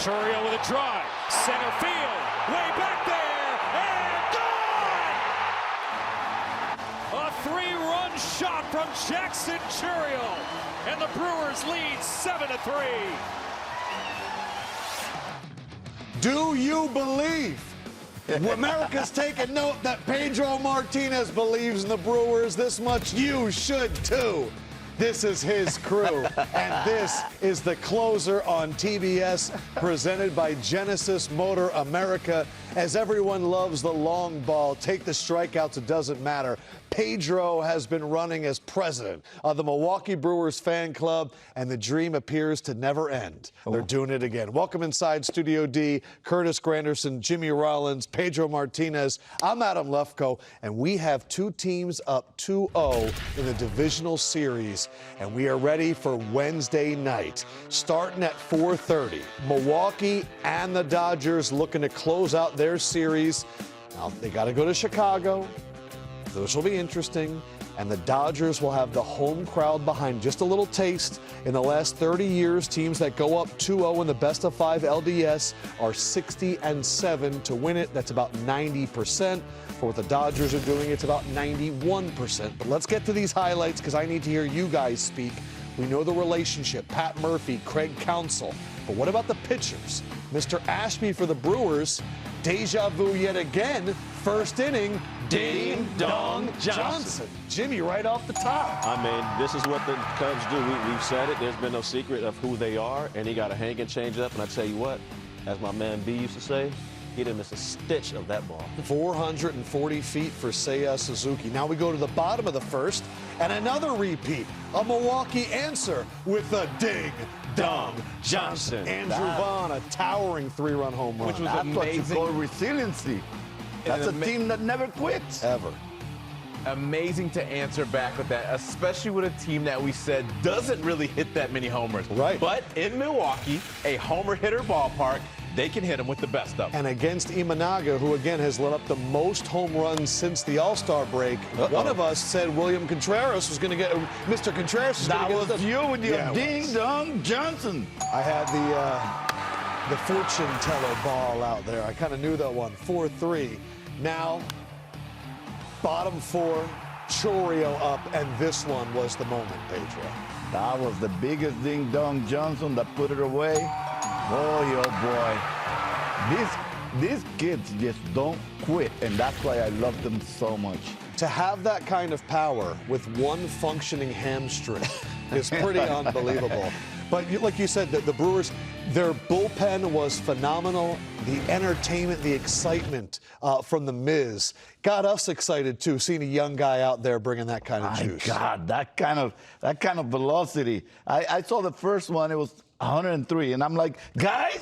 Managerial with a drive. Center field. Way back there. And gone! A three-run shot from Jackson Churiel. And the Brewers lead 7-3. Do you believe? America's taking note that Pedro Martinez believes in the Brewers this much. You should too. This is his crew, and this is the closer on TBS, presented by Genesis Motor America. As everyone loves the long ball, take the strikeouts, it doesn't matter. Pedro has been running as president of the Milwaukee Brewers fan club, and the dream appears to never end. They're doing it again. Welcome inside Studio D, Curtis Granderson, Jimmy Rollins, Pedro Martinez. I'm Adam Lefkoe, and we have two teams up 2-0 in the divisional series, and we are ready for Wednesday night. Starting at 4:30, Milwaukee and the Dodgers looking to close out their series. Now, they got to go to Chicago. Those will be interesting, and the Dodgers will have the home crowd behind. Just a little taste. In the last 30 years, teams that go up 2-0 in the best-of-5 LDS are 60-7 to win it. That's about 90%. For what the Dodgers are doing, it's about 91%. But let's get to these highlights because I need to hear you guys speak. We know the relationship, Pat Murphy, Craig Counsell. But what about the pitchers? Mr. Ashby for the Brewers, deja vu yet again, first inning, Ding Dong Johnson. Jimmy, right off the top. I mean, this is what the Cubs do. We've said it. There's been no secret of who they are, and he got a hang and change up. And I tell you what, as my man B used to say, he didn't miss a stitch of that ball. 440 feet for Seiya Suzuki. Now we go to the bottom of the first, and another repeat. A Milwaukee answer with a Ding Dong Johnson. Andrew Vaughn, a towering three-run home run. Which was That's what you amazing. call resiliency. That's a team that never quits. Ever. Amazing to answer back with that, especially with a team that we said doesn't really hit that many homers. Right. But in Milwaukee, a homer hitter ballpark, they can hit them with the best of them. And against Imanaga, who again has let up the most home runs since the All-Star break. One of us said William Contreras was going to get, Mr. Contreras was going That to get. was you with your Yeah, it Ding was. Dong Johnson. I had the fortune teller ball out there. I kind of knew that one. 4-3. Now, bottom four, Churiel up, and this one was the moment, Pedro. That was the biggest Ding Dong Johnson that put it away. Boy, oh boy. These kids just don't quit, and that's why I love them so much. To have that kind of power with one functioning hamstring is pretty unbelievable. But like you said, the Brewers, their bullpen was phenomenal. The entertainment, the excitement from the Miz got us excited too, seeing a young guy out there bringing that kind of juice. My God, that kind of velocity. I saw the first one, it was 103, and I'm like, guys,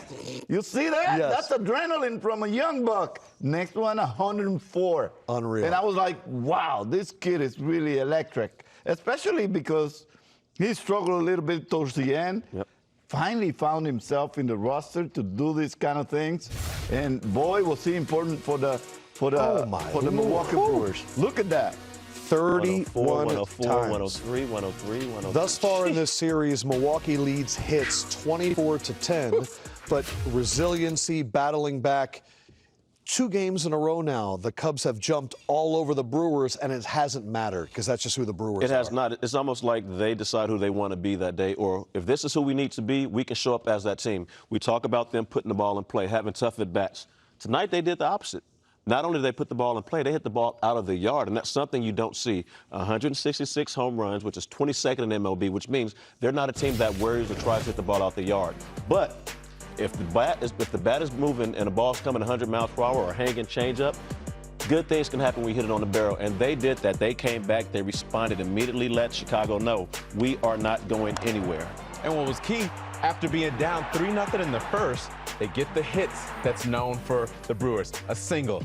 you see that? Yes. That's adrenaline from a young buck. Next one, 104. Unreal. And I was like, wow, this kid is really electric, especially because he struggled a little bit towards the end. Yep. Finally found himself in the roster to do these kind of things, and boy, was he important for the Milwaukee Brewers. Look at that. 31 104, times. 103, 103, 103. Thus far in this series, Milwaukee leads hits 24-10, but resiliency, battling back. 2 games in a row now, the Cubs have jumped all over the Brewers, and it hasn't mattered because that's just who the Brewers are. It has not. It's almost like they decide who they want to be that day, or if this is who we need to be, we can show up as that team. We talk about them putting the ball in play, having tough at-bats. Tonight they did the opposite. Not only did they put the ball in play, they hit the ball out of the yard, and that's something you don't see. 166 home runs, which is 22nd in MLB, which means they're not a team that worries or tries to hit the ball out the yard. But if the bat is moving and the ball's coming 100 miles per hour or hanging change up, good things can happen when you hit it on the barrel. And they did that. They came back. They responded immediately, let Chicago know we are not going anywhere. And what was key, after being down 3-0 in the first, they get the hits that's known for the Brewers. A single,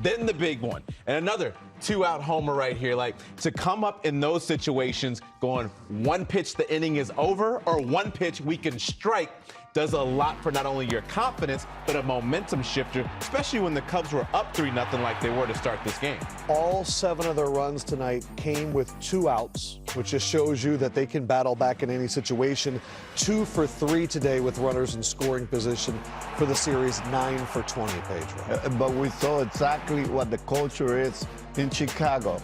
then the big one, and another two-out homer right here. Like, to come up in those situations going one pitch, the inning is over, or one pitch, we can strike, does a lot for not only your confidence, but a momentum shifter, especially when the Cubs were up 3-0 like they were to start this game. All 7 of their runs tonight came with 2 outs, which just shows you that they can battle back in any situation. 2 for 3 today with runners in scoring position for the series, 9 for 20, Pedro. But we saw exactly what the culture is in Chicago.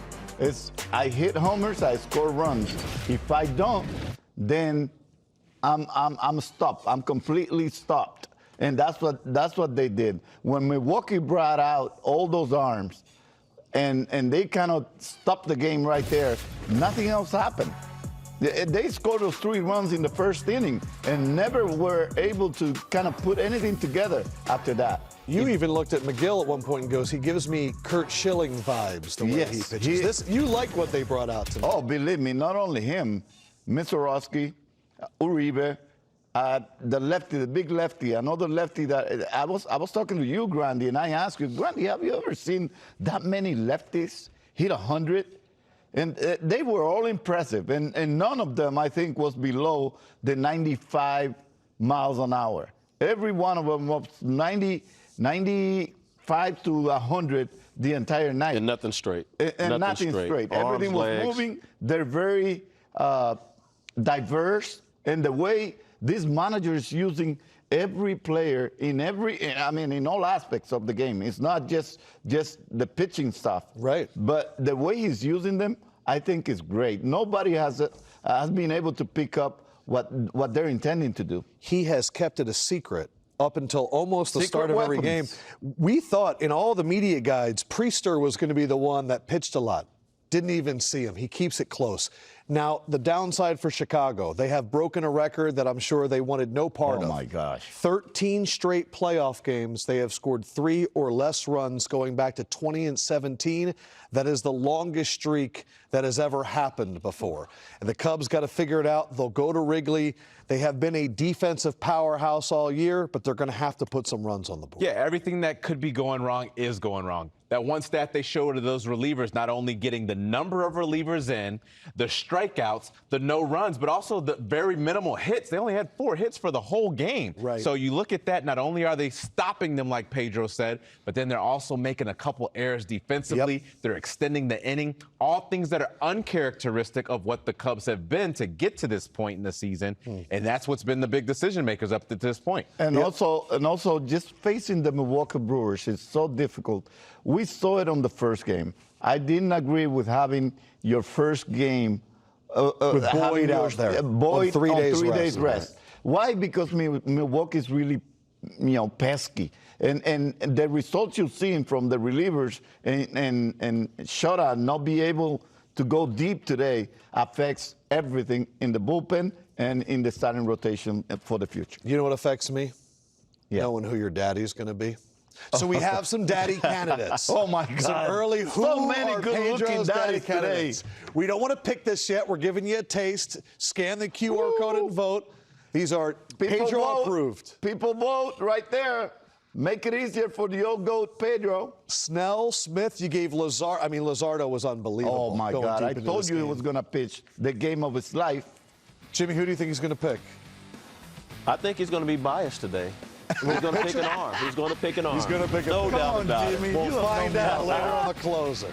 I hit homers, I score runs. If I don't, then I'm stopped. I'm completely stopped. And that's what they did. When Milwaukee brought out all those arms and they kind of stopped the game right there, nothing else happened. They scored those 3 runs in the first inning and never were able to kind of put anything together after that. You even looked at McGill at one point and goes, he gives me Kurt Schilling vibes the way he pitches. You like what they brought out tonight. Oh, believe me, not only him, Misorowski, Uribe, the lefty, the big lefty, another lefty that I was talking to you, Grandy, and I asked you, Grandy, have you ever seen that many lefties hit 100? And they were all impressive, and none of them, I think, was below the 95 miles an hour. Every one of them was 95 to 100 the entire night. And nothing straight. And nothing straight. Everything was moving. They're very diverse. And the way this manager is using every player in all aspects of the game. It's not just the pitching stuff. Right. But the way he's using them, I think is great. Nobody has been able to pick up what they're intending to do. He has kept it a secret up until almost the start of every game. We thought in all the media guides, Priester was going to be the one that pitched a lot. Didn't even see him. He keeps it close. Now, the downside for Chicago, they have broken a record that I'm sure they wanted no part of. Oh, my gosh. 13 straight playoff games. They have scored 3 or less runs going back to 2017. That is the longest streak that has ever happened before. And the Cubs got to figure it out. They'll go to Wrigley. They have been a defensive powerhouse all year, but they're going to have to put some runs on the board. Yeah, everything that could be going wrong is going wrong. That one stat they showed of those relievers, not only getting the number of relievers in, the strikeouts, the no runs, but also the very minimal hits. They only had 4 hits for the whole game. Right. So you look at that, not only are they stopping them like Pedro said, but then they're also making a couple errors defensively. Yep. They're extending the inning. All things that are uncharacteristic of what the Cubs have been to get to this point in the season. And that's what's been the big decision makers up to this point. And also just facing the Milwaukee Brewers is so difficult. We saw it on the first game. I didn't agree with having your first game with Boyd out there. Boyd on 3 days rest. Right. Why? Because Milwaukee is really, pesky. And the results you've seen from the relievers and shutout not be able to go deep today affects everything in the bullpen and in the starting rotation for the future. You know what affects me? Yeah. Knowing who your daddy's going to be. So we have some daddy candidates. Oh, my God. Some early So many are good-looking Pedro's daddy daddies candidates. We don't want to pick this yet. We're giving you a taste. Scan the QR code and vote. These are Pedro approved. People vote right there. Make it easier for the old goat, Pedro. Snell, Smith, you gave Lazardo. I mean, Lazardo was unbelievable. Oh, my God. I told you he was going to pitch the game of his life. Jimmy, who do you think he's going to pick? I think he's going to be biased today. He's going to pick an arm. He's going to pick an arm. He's going to pick an arm. No doubt about it. Jimmy, We'll find out later on the closer.